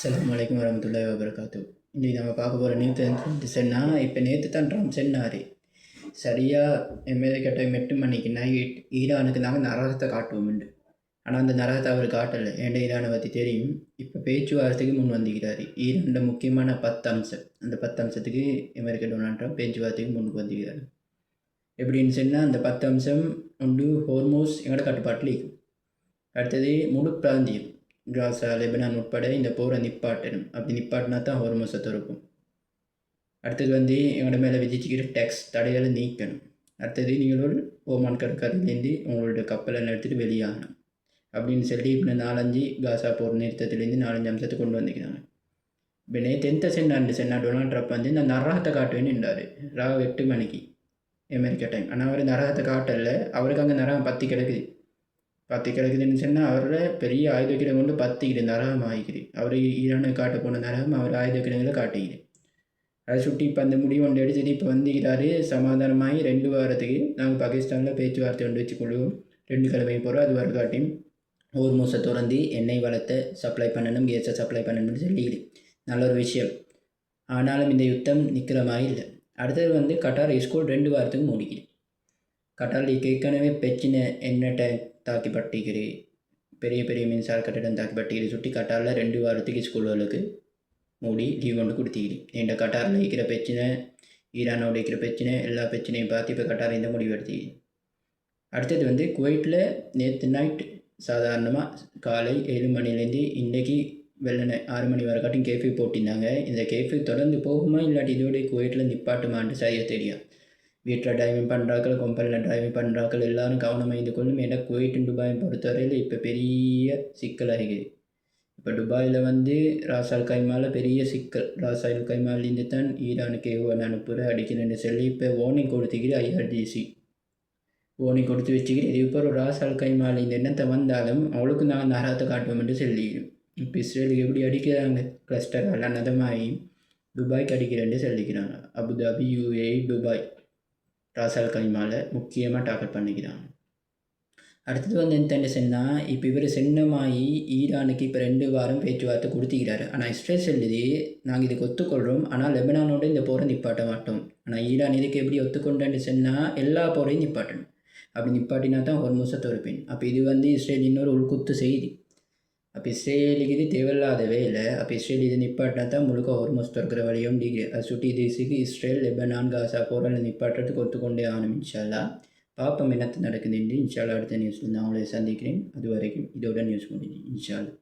அஸ்ஸலாமு அலைக்கும் வரமத்துல்லாஹி வபரகாத்து. இன்றைக்கி நம்ம பார்க்க போகிற நியூஸ் வந்து சொன்னால், இப்போ நேற்று தான் ட்ரம்ப் சொன்னார், சரியாக அமெரிக்கா டைம் 8 மணிக்கு நைட் ஈரானுக்கு நாங்கள் நரகத்தை காட்டுவோம்ண்டு. ஆனால் அந்த நரகத்தை அவர் காட்டலை. ஏன்டா ஈரானை பற்றி தெரியும். இப்போ பேச்சுவார்த்தைக்கு முன் வந்துக்கிறார். ஈரானோட முக்கியமான 10 அம்சம், அந்த 10 அம்சத்துக்கு அமெரிக்கா டொனால்ட் ட்ரம்ப் பேச்சுவார்த்தைக்கு முன்னுக்கு வந்துக்கிறார். எப்படின்னு சொன்னால், அந்த 10 அம்சம் ஒன்று ஹோர்மோஸ் எங்களோட கட்டுப்பாட்டில் இருக்கும். அடுத்தது முழு பிராந்தியம் காசா, லெபனான் உட்பட இந்த போரை நிப்பாட்டணும். அப்படி நிப்பாட்டினா தான் ஹோர்மோஸை திறக்கும். அடுத்தது வந்து எங்களோட மேலே விதிச்சுக்கிற டேக்ஸ் தடைகளை நீக்கணும். அடுத்தது நீங்கள் ஓமான் கடற்கரையிலேருந்து உங்களோட கப்பலை நிறுத்திட்டு வெளியாகணும் அப்படின்னு சொல்லி இப்போ 4-5 காசா போர் நிறுத்தத்துலேருந்து 4-5 அம்சத்தை கொண்டு வந்துக்கிறாங்க. இப்போ நேற்று எந்த சென்னா டொனால்ட் ட்ரம்ப் வந்து இந்த நரகத்தை காட்டுவேன்னு இருந்தார். 8 மணிக்கு அமெரிக்கா டைம். ஆனால் அவர் நரகத்தை காட்டல. அவருக்கு அங்கே நரகம் 10 கிடக்குதுன்னு சொன்னால் அவரோட பெரிய ஆயுத கிடம் கொண்டு 10 நரகம் ஆகிக்குது. அவர் ஈரானை காட்ட போன நரகம் அவர் ஆயுத கிடங்களை காட்டிக்குது. அதை சுட்டி இப்போ அந்த முடிவு ஒன்று எடுத்துட்டு இப்போ வந்துக்கிறாரு. சமாதானமாகி 2 வாரத்துக்கு நாங்கள் பாகிஸ்தானில் பேச்சுவார்த்தை ஒன்று வச்சுக்கொள்வோம். 2 கிழமை போகிறோம். அது வரக்காட்டியும் ஹோர்மோஸை திறந்து எண்ணெய் வளத்தை சப்ளை பண்ணணும், கேஸை சப்ளை பண்ணணும்னு சொல்லிக்குது. நல்ல ஒரு விஷயம். ஆனாலும் இந்த யுத்தம் நிற்கிற மாதிரி இல்லை. அடுத்தது வந்து கட்டார் ஸ்கூல் 2 வாரத்துக்கு மூடிக்குது. கட்டாரில் ஏற்கனவே பிரச்சனை எண்ணெய் தாக்கி பட்டிக்கிறி, பெரிய பெரிய மின்சார கட்டிடம் தாக்கி பட்டிக்கிறி சுட்டி கட்டாரில் 2 வாரத்துக்கு ஸ்கூல்களுக்கு மூடி லீவ் ஒன்று கொடுத்திக்கிறி. இந்த கட்டாரில் இருக்கிற பிரச்சனை, ஈரானோட இருக்கிற பிரச்சனை, எல்லா பிரச்சனையும் பார்த்து இப்போ கட்டார் இந்த முடிவு எடுத்துக்கிது. அடுத்தது வந்து குவைட்டில் நேற்று நைட் சாதாரணமாக காலை 7 மணிலேருந்து இன்றைக்கி வெள்ளனை 6 மணி வரை காட்டியும் கேஃபி போட்டிருந்தாங்க. இந்த கேஃபி தொடர்ந்து போகுமா இல்லாட்டி இதோடைய குவைட்டில் நிப்பாட்டுமான்னு சரியாக தெரியும். வீட்டில் டிரைவிங் பண்ணுறாக்கள், கம்பெனியில் டிரைவிங் பண்ணுறாக்கள் எல்லோரும் கவனமாக இருந்து கொள்ளும். ஏன்னா குவைட்டும் துபாயும் பொறுத்தவரையில் இப்போ பெரிய சிக்கலாகிது. இப்போ துபாயில் வந்து ராசால் கைமாவில் பெரிய சிக்கல். ராசால் கைமாலேருந்து தான் ஈரானுக்கு ஏவுகணை அனுப்புகிற அடிக்கிறேன்னு சொல்லி இப்போ வார்னிங் கொடுத்துக்கிற IRGC வார்னிங் கொடுத்து வச்சுக்கிட்டு இது இப்போ ஒரு ராசால் கைமாவில் இந்த எண்ணத்தை வந்தாலும் அவளுக்கு நாங்கள் நரகத்தை காட்டுவோம் என்று சொல்லிக்கிறோம். இப்போ இஸ்ரேலுக்கு எப்படி அடிக்கிறாங்க கிளஸ்டர் எல்லாம் நதமாகி துபாய்க்கு அடிக்கிறேன்னு சொல்லிக்கிறாங்க. அபுதாபி, UAE, துபாய் ராசால் கைமாவில் முக்கியமாக டார்கெட் பண்ணிக்கிறாங்க. அடுத்தது வந்து என்ன சொன்னால், இப்போ இவர் சென்னமாகி ஈரானுக்கு இப்போ 2 வாரம் பேச்சுவார்த்தை கொடுத்துக்கிறாரு. ஆனால் இஸ்ரேல் சொல்லுது நாங்கள் இதுக்கு ஒத்துக்கொள்கிறோம், ஆனால் லெபனானோட இந்த போரை நிப்பாட்ட மாட்டோம். ஆனால் ஈரான் இதுக்கு எப்படி ஒத்துக்கொண்டேன்னு சொன்னால் எல்லா போரையும் நிப்பாட்டணும். அப்படி நிப்பாட்டினா தான் ஹோர்மோஸை திறப்பேன். அப்போ இது வந்து இஸ்ரேல் இன்னொரு உள்குத்து செய்தி. அப்போ இஸ்ரேலுக்கு இது தேவையில்லாத வேலை. அப்போ இஸ்ரேல் இது நிப்பாட்டினா தான் முழுக்க ஹோர்மோஸ் திறக்கிற வழியும் டிகிரி அது சுட்டி தேசிக்கு இஸ்ரேல் லெபனான் காசா போரில் நிப்பாட்டுறதுக்கு ஒத்துக்கொண்டே ஆகணும். இன்ஷா அல்லாஹ் பார்ப்போம் என்னத்து நடக்குதுன்னு. இன்ஷா அல்லாஹ் அடுத்த நியூஸில் நான் உங்களை சந்திக்கிறேன். அது வரைக்கும் இதோட நியூஸ் முடிஞ்சு இன்ஷா அல்லாஹ்.